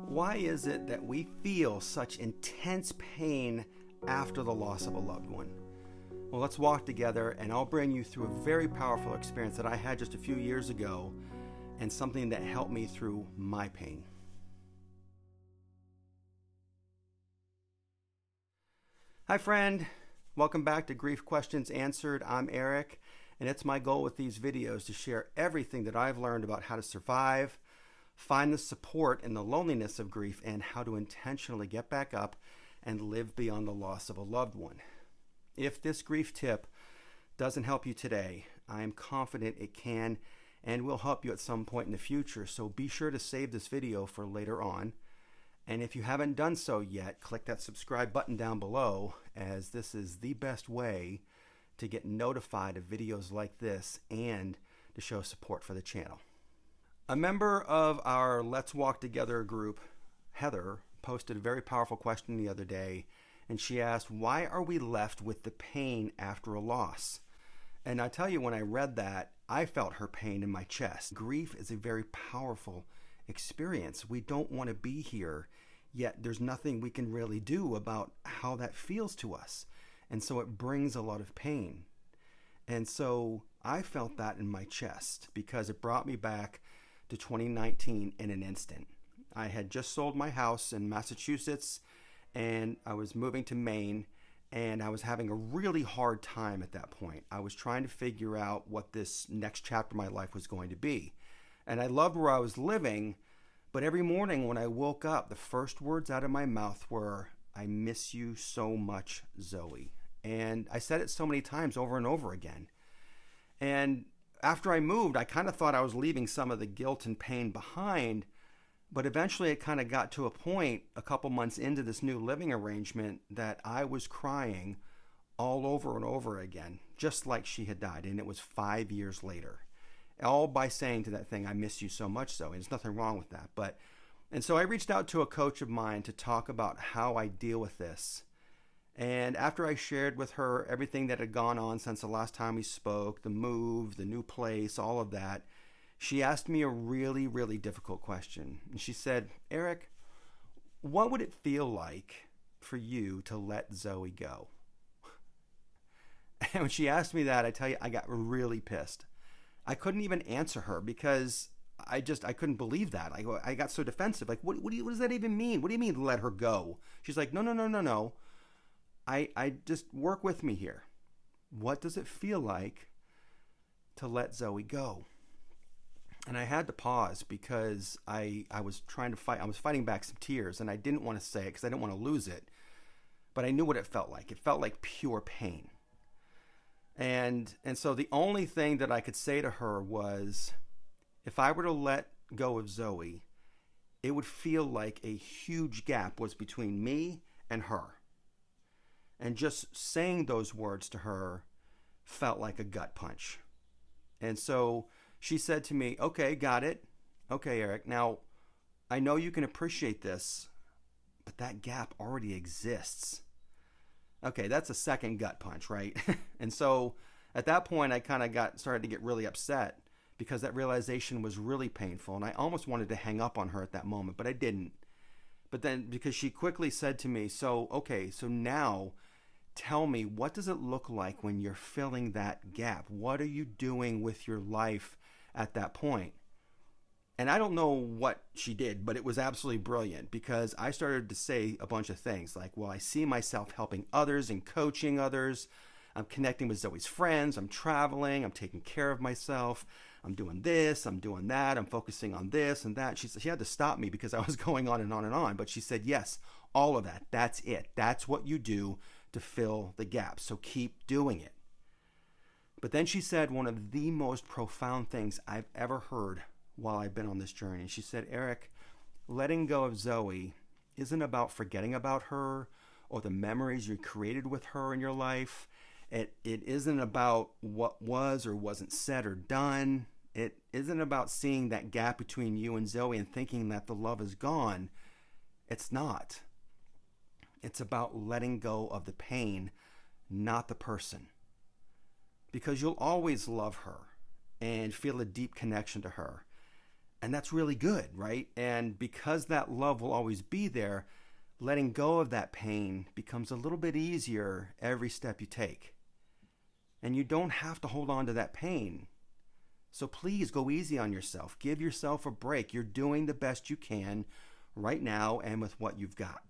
Why is it that we feel such intense pain after the loss of a loved one? Well, let's walk together and I'll bring you through a very powerful experience that I had just a few years ago and something that helped me through my pain. Hi friend, welcome back to Grief Questions Answered. I'm Eric, and it's my goal with these videos to share everything that I've learned about how to survive, find the support in the loneliness of grief, and how to intentionally get back up and live beyond the loss of a loved one. If this grief tip doesn't help you today, I am confident it can and will help you at some point in the future, so be sure to save this video for later on. And if you haven't done so yet, click that subscribe button down below, as this is the best way to get notified of videos like this and to show support for the channel. A member of our Let's Walk Together group, Heather, posted a very powerful question the other day, and she asked, why are we left with the pain after a loss? And I tell you, when I read that, I felt her pain in my chest. Grief is a very powerful experience. We don't want to be here, yet there's nothing we can really do about how that feels to us. And so it brings a lot of pain. And so I felt that in my chest because it brought me back to 2019 in an instant. I had just sold my house in Massachusetts and I was moving to Maine, and I was having a really hard time at that point. I was trying to figure out what this next chapter of my life was going to be. And I loved where I was living, but every morning when I woke up, the first words out of my mouth were, "I miss you so much, Zoe." And I said it so many times over and over again. And after I moved, I kind of thought I was leaving some of the guilt and pain behind, but eventually it kind of got to a point a couple months into this new living arrangement that I was crying all over and over again, just like she had died. And it was 5 years later, all by saying to that thing, "I miss you so much, Zoe." And there's nothing wrong with that. And so I reached out to a coach of mine to talk about how I deal with this. And after I shared with her everything that had gone on since the last time we spoke, the move, the new place, all of that, she asked me a really, really difficult question. And she said, "Eric, what would it feel like for you to let Zoe go?" And when she asked me that, I tell you, I got really pissed. I couldn't even answer her because I couldn't believe that. I got so defensive. Like, what does that even mean? What do you mean let her go? She's like, no. I just work with me here. What does it feel like to let Zoe go? And I had to pause because I was trying to fight. I was fighting back some tears, and I didn't want to say it because I didn't want to lose it. But I knew what it felt like. It felt like pure pain. And so the only thing that I could say to her was, if I were to let go of Zoe, it would feel like a huge gap was between me and her. And just saying those words to her felt like a gut punch. And so she said to me, "Okay, got it. Okay, Eric, now I know you can appreciate this, but that gap already exists." Okay, that's a second gut punch, right? And so at that point, I kind of started to get really upset because that realization was really painful. And I almost wanted to hang up on her at that moment, but I didn't. But then, because she quickly said to me, so now tell me, what does it look like when you're filling that gap? What are you doing with your life at that point? And I don't know what she did, but it was absolutely brilliant because I started to say a bunch of things like, well, I see myself helping others and coaching others. I'm connecting with Zoe's friends. I'm traveling. I'm taking care of myself. I'm doing this. I'm doing that. I'm focusing on this and that. She had to stop me because I was going on and on and on. But she said, yes, all of that. That's it. That's what you do to fill the gap. So keep doing it. But then she said one of the most profound things I've ever heard while I've been on this journey. She said, "Eric, letting go of Zoe isn't about forgetting about her or the memories you created with her in your life. It isn't about what was or wasn't said or done. It isn't about seeing that gap between you and Zoe and thinking that the love is gone. It's not. It's about letting go of the pain, not the person. Because you'll always love her and feel a deep connection to her. And that's really good, right? And because that love will always be there, letting go of that pain becomes a little bit easier every step you take. And you don't have to hold on to that pain. So please go easy on yourself. Give yourself a break. You're doing the best you can right now and with what you've got.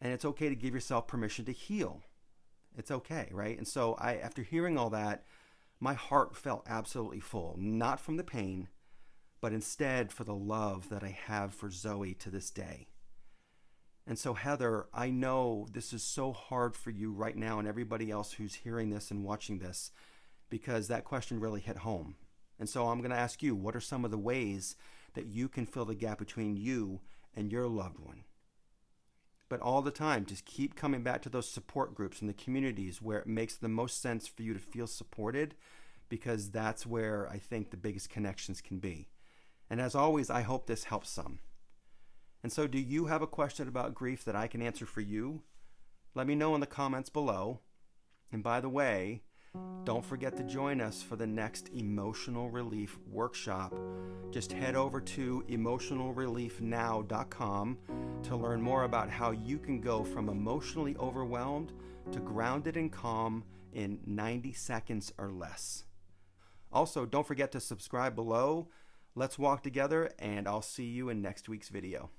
And it's okay to give yourself permission to heal. It's okay, right? And so after hearing all that, my heart felt absolutely full, not from the pain, but instead for the love that I have for Zoe to this day. And so, Heather, I know this is so hard for you right now and everybody else who's hearing this and watching this, because that question really hit home. And so I'm going to ask you, what are some of the ways that you can fill the gap between you and your loved one? But all the time, just keep coming back to those support groups and the communities where it makes the most sense for you to feel supported, because that's where I think the biggest connections can be. And as always, I hope this helps some. And so do you have a question about grief that I can answer for you? Let me know in the comments below. And by the way, don't forget to join us for the next Emotional Relief Workshop. Just head over to emotionalreliefnow.com to learn more about how you can go from emotionally overwhelmed to grounded and calm in 90 seconds or less. Also, don't forget to subscribe below. Let's walk together, and I'll see you in next week's video.